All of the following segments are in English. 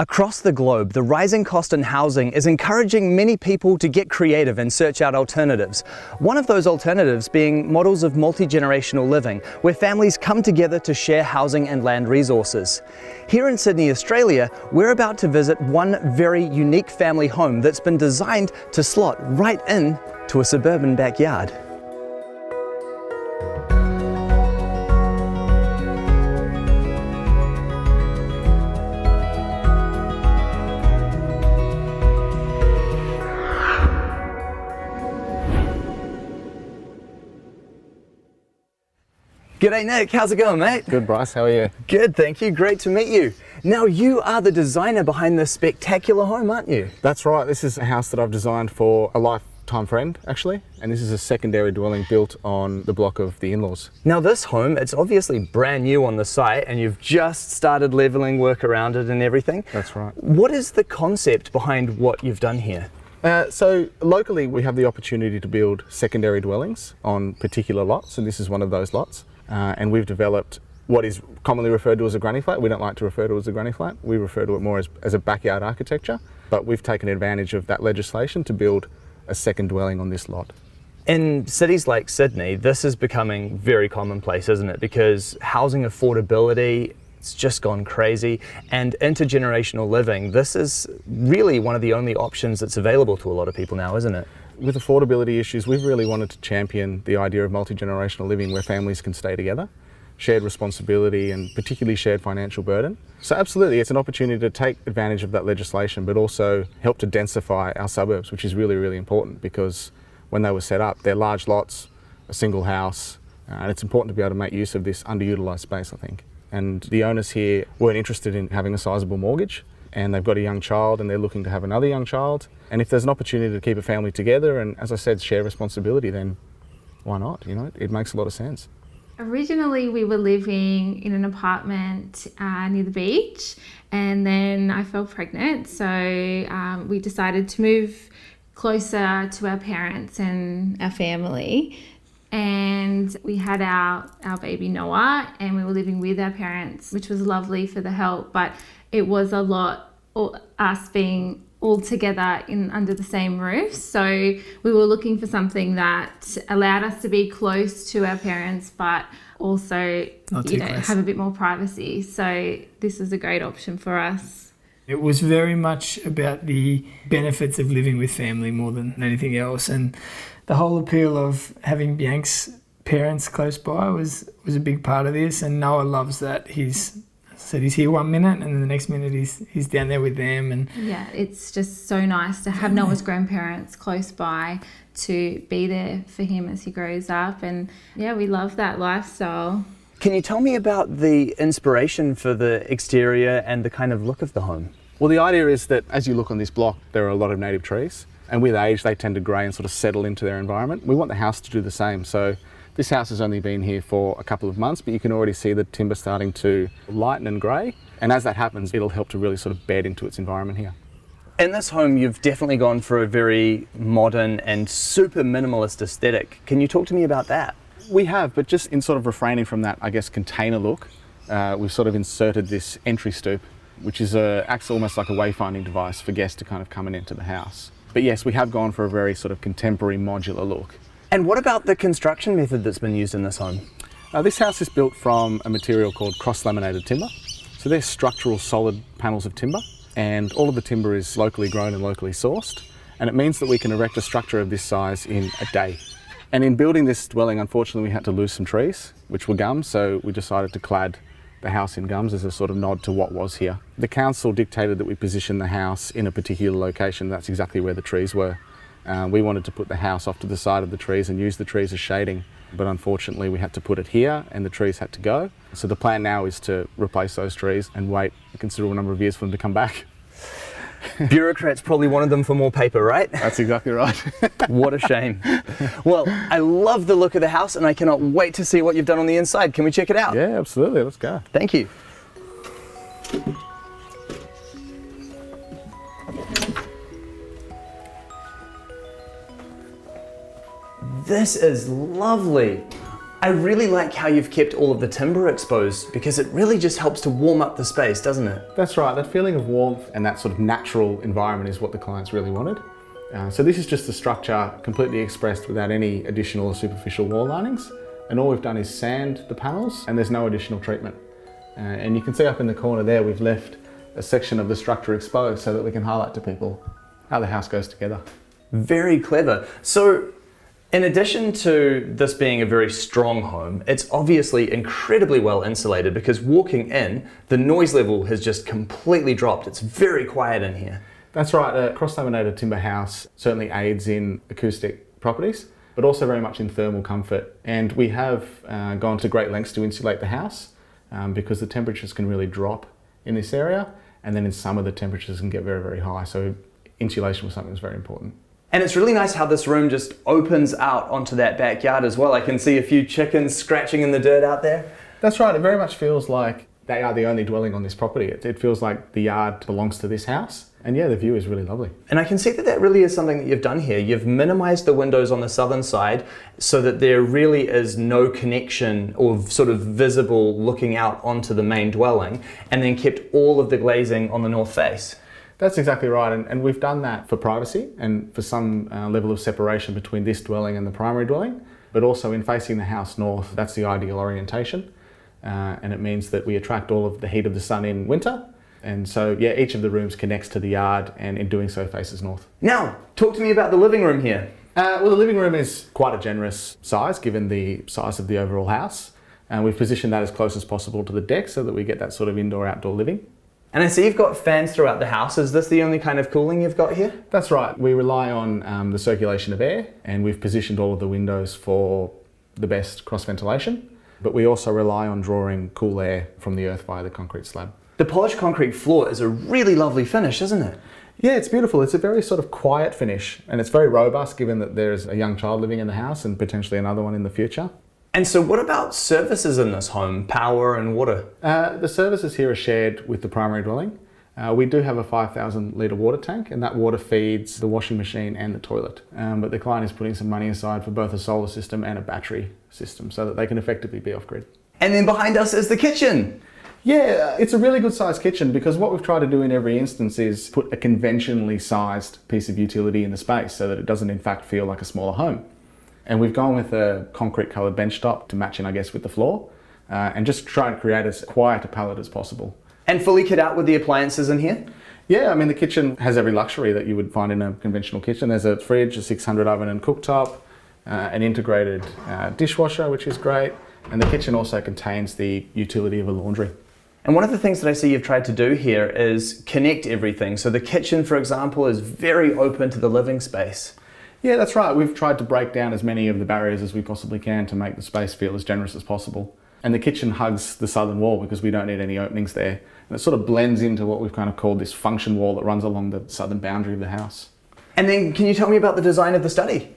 Across the globe, the rising cost in housing is encouraging many people to get creative and search out alternatives. One of those alternatives being models of multi-generational living, where families come together to share housing and land resources. Here in Sydney, Australia, we're about to visit one very unique family home that's been designed to slot right in to a suburban backyard. G'day Nick, how's it going, mate? Good, Bryce, how are you? Good, thank you, great to meet you. Now you are the designer behind this spectacular home, aren't you? That's right, this is a house that I've designed for a lifetime friend, actually, and this is a secondary dwelling built on the block of the in-laws. Now this home, it's obviously brand new on the site and you've just started levelling work around it and everything. That's right. What is the concept behind what you've done here? So locally we have the opportunity to build secondary dwellings on particular lots, and this is one of those lots. And we've developed what is commonly referred to as a granny flat. We don't like to refer to it as a granny flat. We refer to it more as a backyard architecture. But we've taken advantage of that legislation to build a second dwelling on this lot. In cities like Sydney, this is becoming very commonplace, isn't it? Because housing affordability, it's just gone crazy. And intergenerational living, this is really one of the only options that's available to a lot of people now, isn't it? With affordability issues, we've really wanted to champion the idea of multi-generational living where families can stay together, shared responsibility and particularly shared financial burden. So absolutely, it's an opportunity to take advantage of that legislation, but also help to densify our suburbs, which is really, really important because when they were set up, they're large lots, a single house, and it's important to be able to make use of this underutilised space, I think. And the owners here weren't interested in having a sizable mortgage, and they've got a young child and they're looking to have another young child. And if there's an opportunity to keep a family together and, as I said, share responsibility, then why not? You know, it makes a lot of sense. Originally, we were living in an apartment near the beach, and then I fell pregnant. So we decided to move closer to our parents and our family. And we had our baby Noah, and we were living with our parents, which was lovely for the help, but it was a lot, us being all together under the same roof. So we were looking for something that allowed us to be close to our parents, but also have a bit more privacy. So this is a great option for us. It was very much about the benefits of living with family more than anything else, and the whole appeal of having Bianca's parents close by was a big part of this. And Noah loves that he's here 1 minute and then the next minute he's down there with them. And yeah, it's just so nice to have Noah's grandparents close by to be there for him as he grows up. And yeah, we love that lifestyle. Can you tell me about the inspiration for the exterior and the kind of look of the home? Well, the idea is that as you look on this block, there are a lot of native trees, and with age they tend to grey and sort of settle into their environment. We want the house to do the same. So this house has only been here for a couple of months, but you can already see the timber starting to lighten and grey. And as that happens, it'll help to really sort of bed into its environment here. In this home, you've definitely gone for a very modern and super minimalist aesthetic. Can you talk to me about that? We have, but just in sort of refraining from that, I guess, container look, we've sort of inserted this entry stoop, which acts almost like a wayfinding device for guests to kind of come and enter the house. But yes, we have gone for a very sort of contemporary modular look. And what about the construction method that's been used in this home? This house is built from a material called cross-laminated timber. So they're structural solid panels of timber, and all of the timber is locally grown and locally sourced. And it means that we can erect a structure of this size in a day. And in building this dwelling, unfortunately, we had to lose some trees, which were gums, so we decided to clad the house in gums as a sort of nod to what was here. The council dictated that we position the house in a particular location. That's exactly where the trees were. We wanted to put the house off to the side of the trees and use the trees as shading, but unfortunately we had to put it here and the trees had to go. So the plan now is to replace those trees and wait a considerable number of years for them to come back. Bureaucrats probably wanted them for more paper, right? That's exactly right. What a shame. Well, I love the look of the house and I cannot wait to see what you've done on the inside. Can we check it out? Yeah, absolutely. Let's go. Thank you. This is lovely. I really like how you've kept all of the timber exposed because it really just helps to warm up the space, doesn't it? That's right, that feeling of warmth and that sort of natural environment is what the clients really wanted. So this is just the structure completely expressed without any additional or superficial wall linings. And all we've done is sand the panels and there's no additional treatment. And you can see up in the corner there, we've left a section of the structure exposed so that we can highlight to people how the house goes together. Very clever. So, in addition to this being a very strong home, it's obviously incredibly well insulated because walking in, the noise level has just completely dropped. It's very quiet in here. That's right, a cross-laminated timber house certainly aids in acoustic properties, but also very much in thermal comfort. And we have gone to great lengths to insulate the house because the temperatures can really drop in this area, and then in summer the temperatures can get very, very high. So insulation was something that's very important. And it's really nice how this room just opens out onto that backyard as well. I can see a few chickens scratching in the dirt out there. That's right, it very much feels like they are the only dwelling on this property. It feels like the yard belongs to this house. And yeah, the view is really lovely. And I can see that that really is something that you've done here. You've minimized the windows on the southern side so that there really is no connection or sort of visible looking out onto the main dwelling, and then kept all of the glazing on the north face. That's exactly right, and we've done that for privacy and for some level of separation between this dwelling and the primary dwelling, but also in facing the house north, that's the ideal orientation. And it means that we attract all of the heat of the sun in winter. And so, yeah, each of the rooms connects to the yard and in doing so faces north. Now, talk to me about the living room here. Well, the living room is quite a generous size given the size of the overall house. And we've positioned that as close as possible to the deck so that we get that sort of indoor-outdoor living. And I see you've got fans throughout the house. Is this the only kind of cooling you've got here? That's right. We rely on the circulation of air, and we've positioned all of the windows for the best cross-ventilation. But we also rely on drawing cool air from the earth via the concrete slab. The polished concrete floor is a really lovely finish, isn't it? Yeah, it's beautiful. It's a very sort of quiet finish, and it's very robust given that there's a young child living in the house and potentially another one in the future. And so what about services in this home, power and water? The services here are shared with the primary dwelling. We do have a 5,000 litre water tank, and that water feeds the washing machine and the toilet. But the client is putting some money aside for both a solar system and a battery system so that they can effectively be off-grid. And then behind us is the kitchen. Yeah, it's a really good sized kitchen because what we've tried to do in every instance is put a conventionally sized piece of utility in the space so that it doesn't in fact feel like a smaller home. And we've gone with a concrete coloured bench top to match in, I guess, with the floor and just try and create as quiet a palette as possible. And fully kit out with the appliances in here? Yeah, I mean the kitchen has every luxury that you would find in a conventional kitchen. There's a fridge, a 600 oven and cooktop, an integrated dishwasher, which is great. And the kitchen also contains the utility of a laundry. And one of the things that I see you've tried to do here is connect everything. So the kitchen, for example, is very open to the living space. Yeah, that's right. We've tried to break down as many of the barriers as we possibly can to make the space feel as generous as possible. And the kitchen hugs the southern wall because we don't need any openings there. And it sort of blends into what we've kind of called this function wall that runs along the southern boundary of the house. And then can you tell me about the design of the study?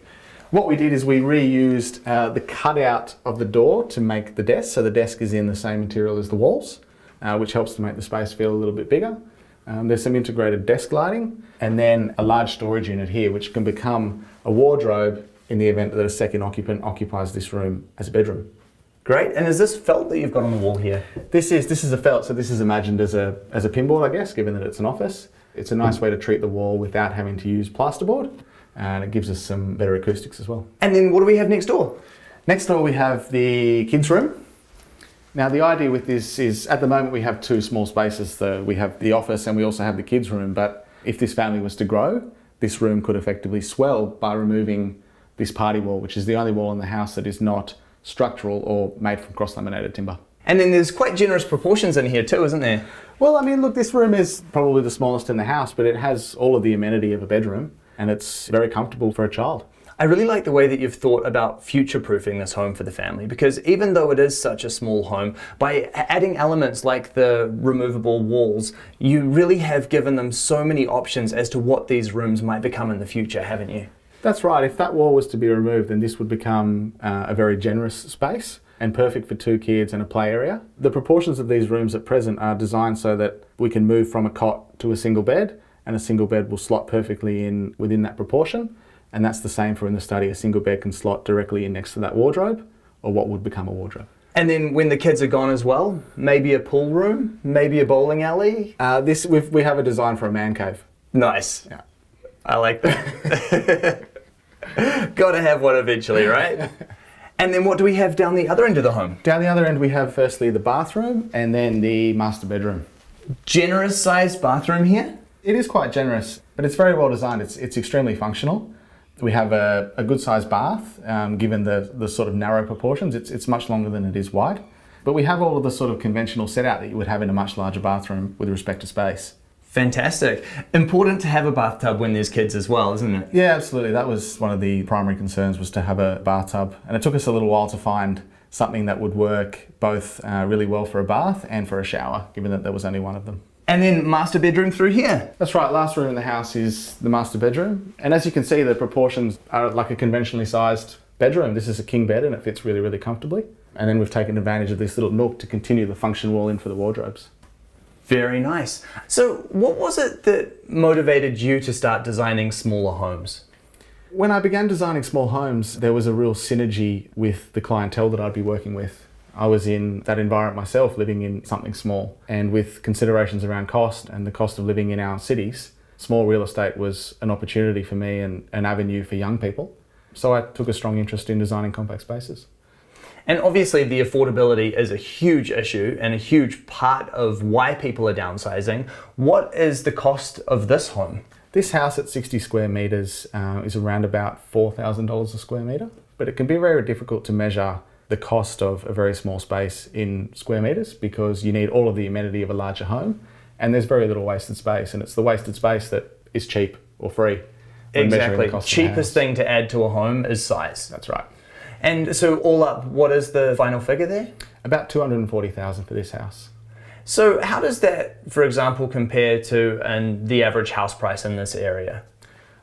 What we did is we reused the cutout of the door to make the desk. So the desk is in the same material as the walls, which helps to make the space feel a little bit bigger. There's some integrated desk lighting and then a large storage unit here, which can become a wardrobe in the event that a second occupant occupies this room as a bedroom. Great. And is this felt that you've got on the wall here? This is a felt, so this is imagined as a pinboard, I guess, given that it's an office. It's a nice way to treat the wall without having to use plasterboard, and it gives us some better acoustics as well. And then what do we have next door? Next door we have the kids' room. Now the idea with this is at the moment we have two small spaces. We have the office and we also have the kids' room, but if this family was to grow, this room could effectively swell by removing this party wall, which is the only wall in the house that is not structural or made from cross-laminated timber. And then there's quite generous proportions in here too, isn't there? Well, I mean, look, this room is probably the smallest in the house, but it has all of the amenity of a bedroom and it's very comfortable for a child. I really like the way that you've thought about future-proofing this home for the family, because even though it is such a small home, by adding elements like the removable walls, you really have given them so many options as to what these rooms might become in the future, haven't you? That's right. If that wall was to be removed, then this would become a very generous space and perfect for two kids and a play area. The proportions of these rooms at present are designed so that we can move from a cot to a single bed, and a single bed will slot perfectly in within that proportion. And that's the same for in the study. A single bed can slot directly in next to that wardrobe, or what would become a wardrobe. And then when the kids are gone as well, maybe a pool room, maybe a bowling alley. We have a design for a man cave. Nice. Yeah. I like that. Gotta have one eventually, right? And then what do we have down the other end of the home? Down the other end we have firstly the bathroom and then the master bedroom. Generous sized bathroom here. It is quite generous, but it's very well designed. It's extremely functional. We have a good sized bath, given the sort of narrow proportions. It's much longer than it is wide. But we have all of the sort of conventional set out that you would have in a much larger bathroom with respect to space. Fantastic. Important to have a bathtub when there's kids as well, isn't it? Yeah, absolutely. That was one of the primary concerns, was to have a bathtub. And it took us a little while to find something that would work both really well for a bath and for a shower, given that there was only one of them. And then master bedroom through here. That's right, last room in the house is the master bedroom. And as you can see, the proportions are like a conventionally sized bedroom. This is a king bed and it fits really, really comfortably. And then we've taken advantage of this little nook to continue the function wall in for the wardrobes. Very nice. So what was it that motivated you to start designing smaller homes? When I began designing small homes, there was a real synergy with the clientele that I'd be working with. I was in that environment myself, living in something small. And with considerations around cost and the cost of living in our cities, small real estate was an opportunity for me and an avenue for young people. So I took a strong interest in designing compact spaces. And obviously the affordability is a huge issue and a huge part of why people are downsizing. What is the cost of this home? This house at 60 square metres is around about $4,000 a square metre, but it can be very difficult to measure the cost of a very small space in square metres because you need all of the amenity of a larger home and there's very little wasted space, and it's the wasted space that is cheap or free. Exactly. Cheapest thing to add to a home is size. That's right. And so all up, what is the final figure there? About $240,000 for this house. So how does that, for example, compare to the average house price in this area?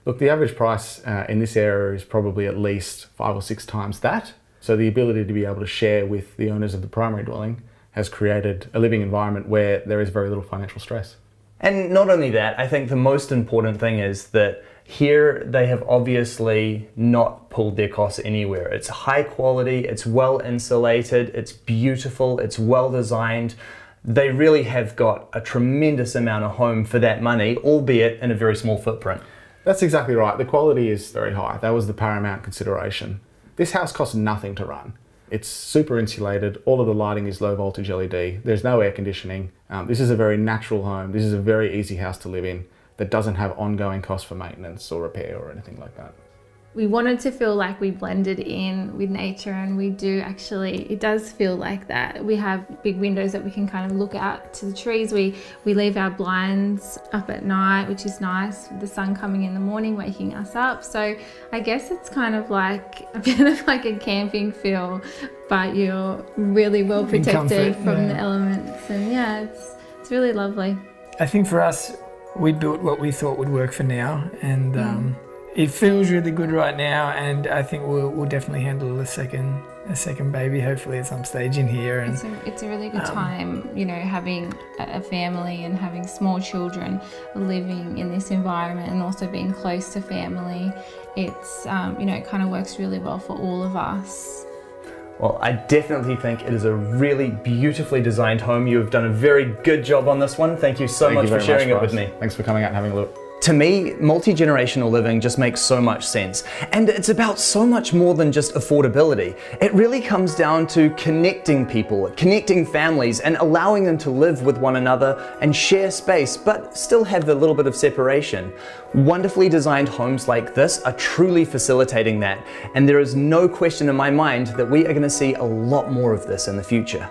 Look, the average price in this area is probably at least 5 or 6 times that. So the ability to be able to share with the owners of the primary dwelling has created a living environment where there is very little financial stress. And not only that, I think the most important thing is that here they have obviously not pulled their costs anywhere. It's high quality, it's well insulated, it's beautiful, it's well designed. They really have got a tremendous amount of home for that money, albeit in a very small footprint. That's exactly right. The quality is very high. That was the paramount consideration. This house costs nothing to run. It's super insulated. All of the lighting is low voltage LED. There's no air conditioning. This is a very natural home. This is a very easy house to live in that doesn't have ongoing costs for maintenance or repair or anything like that. We wanted to feel like we blended in with nature, and we do actually. It does feel like that. We have big windows that we can kind of look out to the trees. We leave our blinds up at night, which is nice, with the sun coming in the morning, waking us up. So I guess it's kind of like a bit of like a camping feel, but you're really well protected from the elements. And yeah, it's really lovely. I think for us, we built what we thought would work for now, and it feels really good right now, and I think we'll definitely handle a second baby, hopefully at some stage in here. And it's a really good time, having a family and having small children living in this environment, and also being close to family. It's it kind of works really well for all of us. Well, I definitely think it is a really beautifully designed home. You have done a very good job on this one. Thank you so much for sharing it with me. Thanks for coming out and having a look. To me, multi-generational living just makes so much sense. And it's about so much more than just affordability. It really comes down to connecting people, connecting families, and allowing them to live with one another and share space, but still have a little bit of separation. Wonderfully designed homes like this are truly facilitating that. And there is no question in my mind that we are going to see a lot more of this in the future.